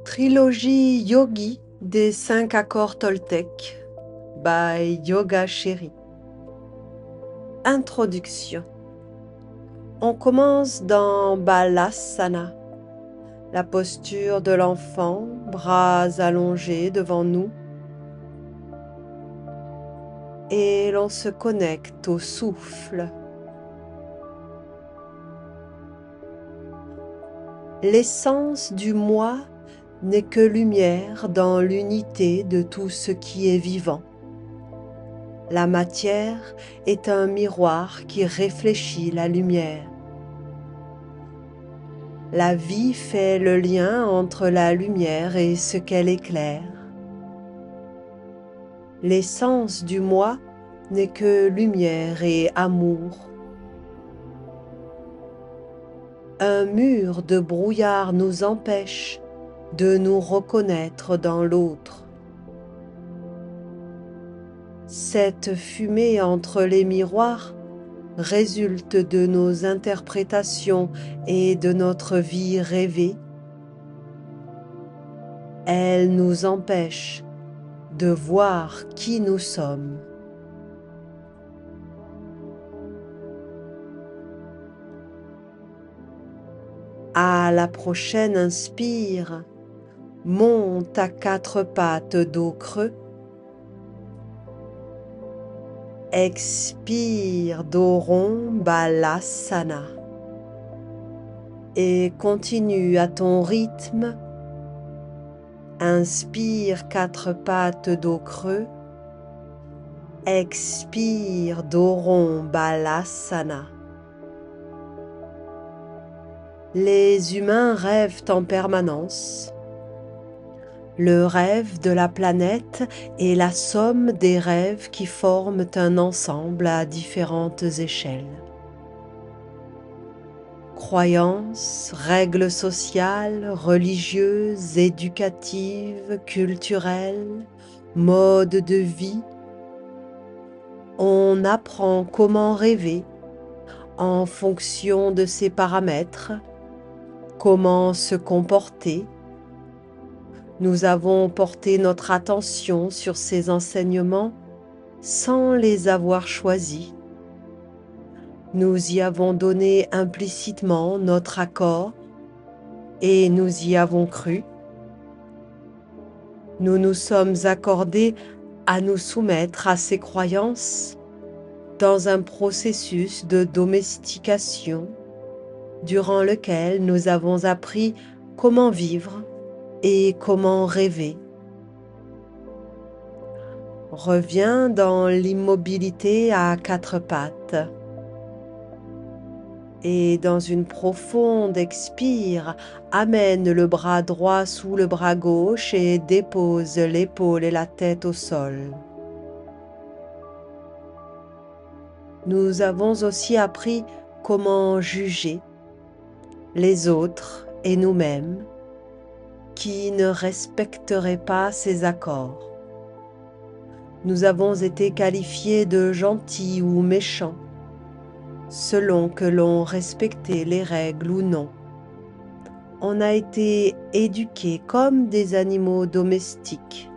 Trilogie Yogi des 5 accords Toltec by Yoga Chéri. Introduction. On commence dans Balasana, la posture de l'enfant, bras allongés devant nous, et l'on se connecte au souffle. L'essence du moi n'est que lumière dans l'unité de tout ce qui est vivant. La matière est un miroir qui réfléchit la lumière. La vie fait le lien entre la lumière et ce qu'elle éclaire. L'essence du moi n'est que lumière et amour. Un mur de brouillard nous empêche de nous reconnaître dans l'autre. Cette fumée entre les miroirs résulte de nos interprétations et de notre vie rêvée. Elle nous empêche de voir qui nous sommes. À la prochaine inspire, monte à 4 pattes dos creux. Expire dos rond, Balasana. Et continue à ton rythme. Inspire 4 pattes dos creux. Expire dos rond, Balasana. Les humains rêvent en permanence. Le rêve de la planète est la somme des rêves qui forment un ensemble à différentes échelles. Croyances, règles sociales, religieuses, éducatives, culturelles, modes de vie. On apprend comment rêver en fonction de ces paramètres, comment se comporter. Nous avons porté notre attention sur ces enseignements sans les avoir choisis. Nous y avons donné implicitement notre accord et nous y avons cru. Nous nous sommes accordés à nous soumettre à ces croyances dans un processus de domestication durant lequel nous avons appris comment vivre et comment rêver. Reviens dans l'immobilité à 4 pattes et dans une profonde expire, amène le bras droit sous le bras gauche et dépose l'épaule et la tête au sol. Nous avons aussi appris comment juger les autres et nous-mêmes qui ne respecteraient pas ces accords. Nous avons été qualifiés de gentils ou méchants, selon que l'on respectait les règles ou non. On a été éduqués comme des animaux domestiques,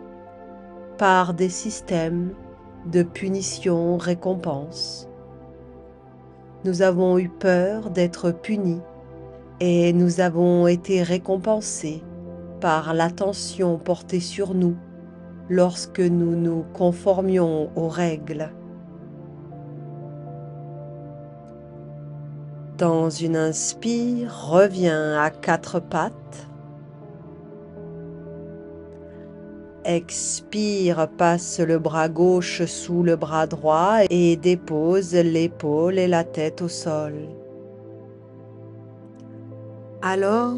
par des systèmes de punition-récompense. Nous avons eu peur d'être punis et nous avons été récompensés par l'attention portée sur nous lorsque nous nous conformions aux règles. Dans une inspire, reviens à 4 pattes. Expire, passe le bras gauche sous le bras droit et dépose l'épaule et la tête au sol. Alors,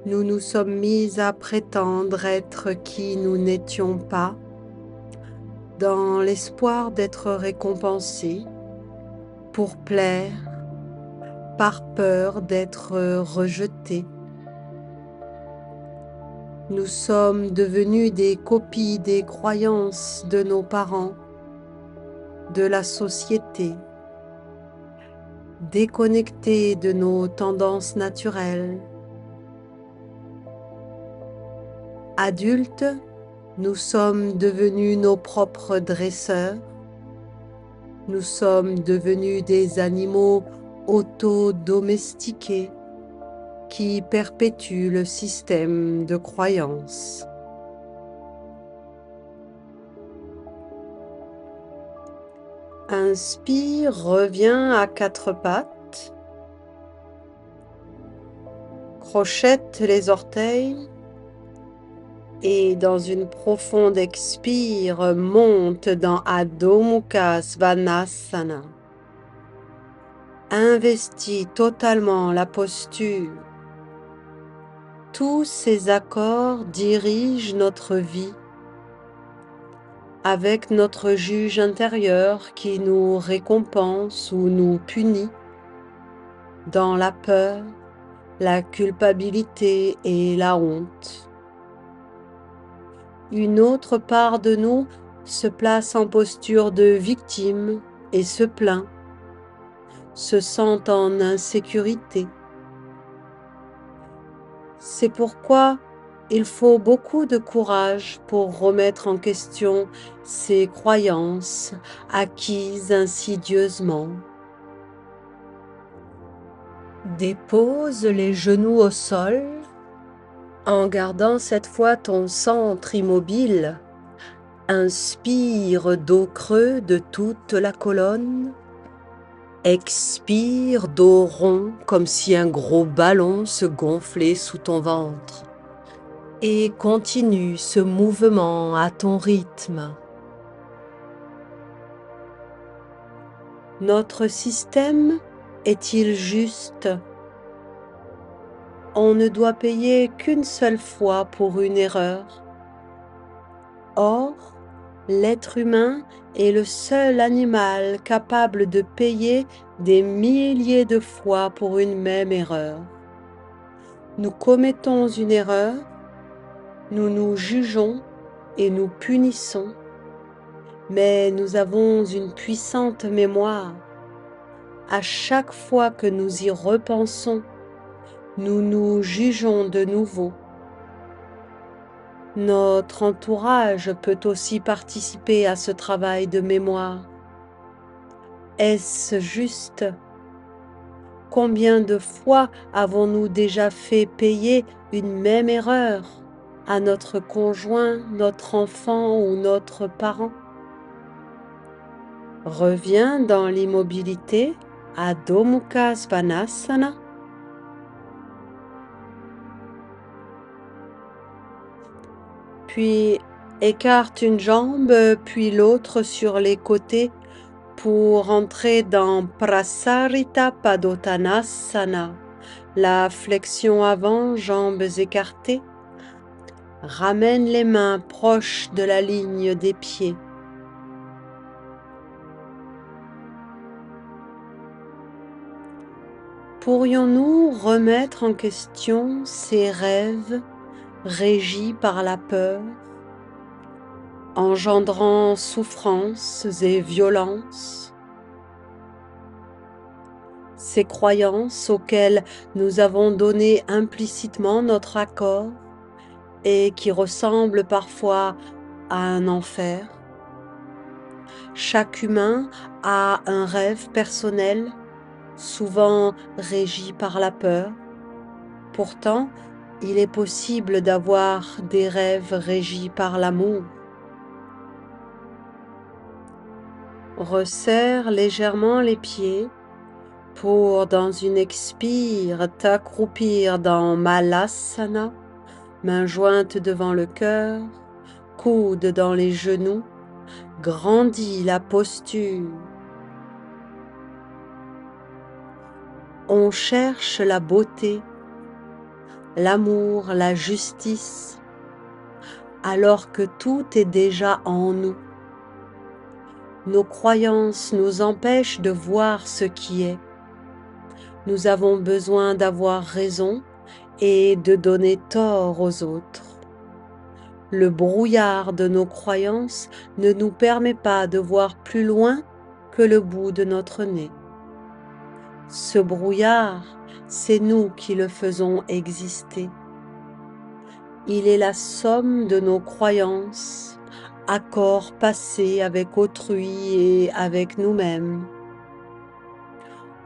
nous nous sommes mis à prétendre être qui nous n'étions pas, dans l'espoir d'être récompensés, pour plaire, par peur d'être rejetés. Nous sommes devenus des copies des croyances de nos parents, de la société, déconnectés de nos tendances naturelles. Adultes, nous sommes devenus nos propres dresseurs. Nous sommes devenus des animaux auto-domestiqués qui perpétuent le système de croyance. Inspire, reviens à quatre pattes. Crochette les orteils. Et dans une profonde expire, monte dans Adho Mukha Svanasana. Investis totalement la posture. Tous ces accords dirigent notre vie avec notre juge intérieur qui nous récompense ou nous punit dans la peur, la culpabilité et la honte. Une autre part de nous se place en posture de victime et se plaint, se sent en insécurité. C'est pourquoi il faut beaucoup de courage pour remettre en question ces croyances acquises insidieusement. Dépose les genoux au sol en gardant cette fois ton centre immobile. Inspire dos creux de toute la colonne. Expire dos rond comme si un gros ballon se gonflait sous ton ventre. Et continue ce mouvement à ton rythme. Notre système est-il juste? On ne doit payer qu'une seule fois pour une erreur. Or, l'être humain est le seul animal capable de payer des milliers de fois pour une même erreur. Nous commettons une erreur, nous nous jugeons et nous punissons, mais nous avons une puissante mémoire. À chaque fois que nous y repensons, nous nous jugeons de nouveau. Notre entourage peut aussi participer à ce travail de mémoire. Est-ce juste? Combien de fois avons-nous déjà fait payer une même erreur à notre conjoint, notre enfant ou notre parent? Reviens dans l'immobilité, Adho Mukha Svanasana. Puis écarte une jambe, puis l'autre sur les côtés pour entrer dans Prasarita Padottanasana, la flexion avant, jambes écartées. Ramène les mains proches de la ligne des pieds. Pourrions-nous remettre en question ces rêves régis par la peur, engendrant souffrances et violences? Ces croyances auxquelles nous avons donné implicitement notre accord et qui ressemblent parfois à un enfer. Chaque humain a un rêve personnel, souvent régi par la peur. Pourtant, il est possible d'avoir des rêves régis par l'amour. Resserre légèrement les pieds pour, dans une expire, t'accroupir dans Malasana, mains jointes devant le cœur, coudes dans les genoux. Grandis la posture. On cherche la beauté, l'amour, la justice, alors que tout est déjà en nous. Nos croyances nous empêchent de voir ce qui est. Nous avons besoin d'avoir raison et de donner tort aux autres. Le brouillard de nos croyances ne nous permet pas de voir plus loin que le bout de notre nez. Ce brouillard, c'est nous qui le faisons exister. Il est la somme de nos croyances, accords passés avec autrui et avec nous-mêmes.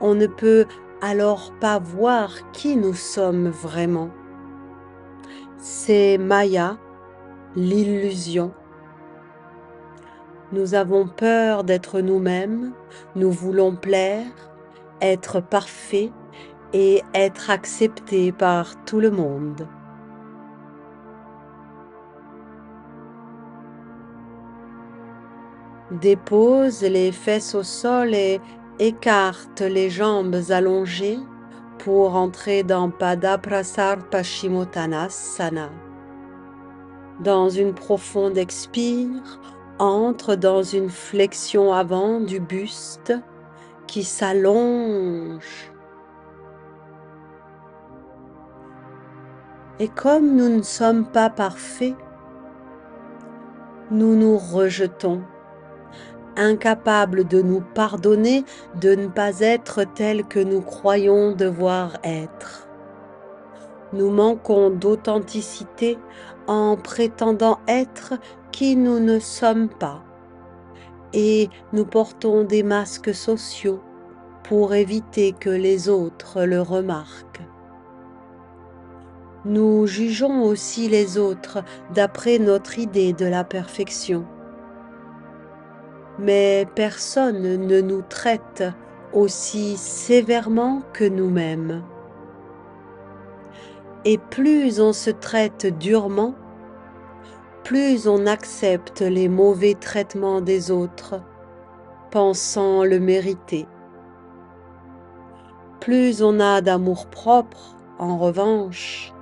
On ne peut alors pas voir qui nous sommes vraiment. C'est Maya, l'illusion. Nous avons peur d'être nous-mêmes, nous voulons plaire, être parfaits et être acceptés par tout le monde. Dépose les fesses au sol et écarte les jambes allongées pour entrer dans Padaprasar Paschimottanasana. Dans une profonde expire, entre dans une flexion avant du buste qui s'allonge. Et comme nous ne sommes pas parfaits, nous nous rejetons, incapables de nous pardonner de ne pas être tels que nous croyons devoir être. Nous manquons d'authenticité en prétendant être qui nous ne sommes pas, et nous portons des masques sociaux pour éviter que les autres le remarquent. Nous jugeons aussi les autres d'après notre idée de la perfection. Mais personne ne nous traite aussi sévèrement que nous-mêmes. Et plus on se traite durement, plus on accepte les mauvais traitements des autres, pensant le mériter. Plus on a d'amour-propre, en revanche,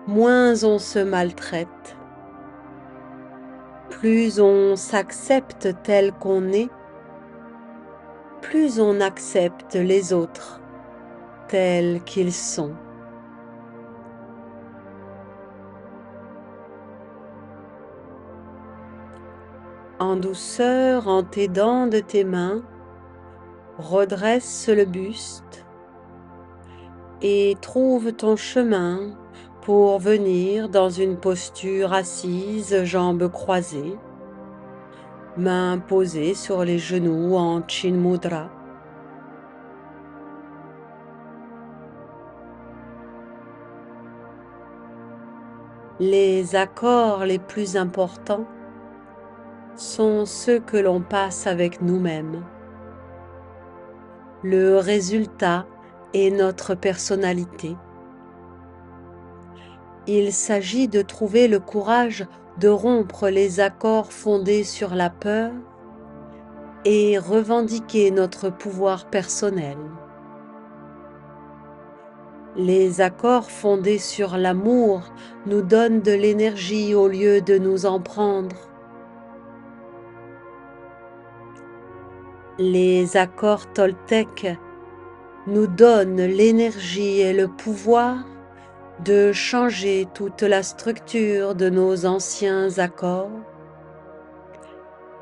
moins on se maltraite. Plus on s'accepte tel qu'on est, plus on accepte les autres tels qu'ils sont. En douceur, en t'aidant de tes mains, redresse le buste et trouve ton chemin pour venir dans une posture assise, jambes croisées, mains posées sur les genoux en Chin Mudra. Les accords les plus importants sont ceux que l'on passe avec nous-mêmes. Le résultat est notre personnalité. Il s'agit de trouver le courage de rompre les accords fondés sur la peur et revendiquer notre pouvoir personnel. Les accords fondés sur l'amour nous donnent de l'énergie au lieu de nous en prendre. Les accords toltèques nous donnent l'énergie et le pouvoir de changer toute la structure de nos anciens accords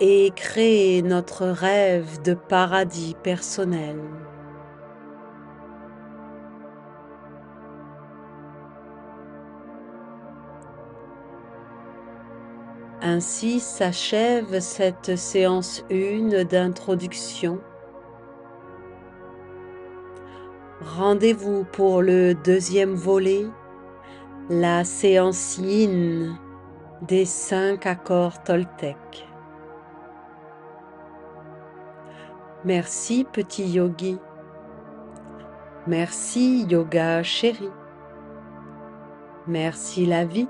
et créer notre rêve de paradis personnel. Ainsi s'achève cette séance 1 d'introduction. Rendez-vous pour le deuxième volet, la séance Yin des 5 accords toltèques. Merci petit yogi. Merci yoga chéri. Merci la vie.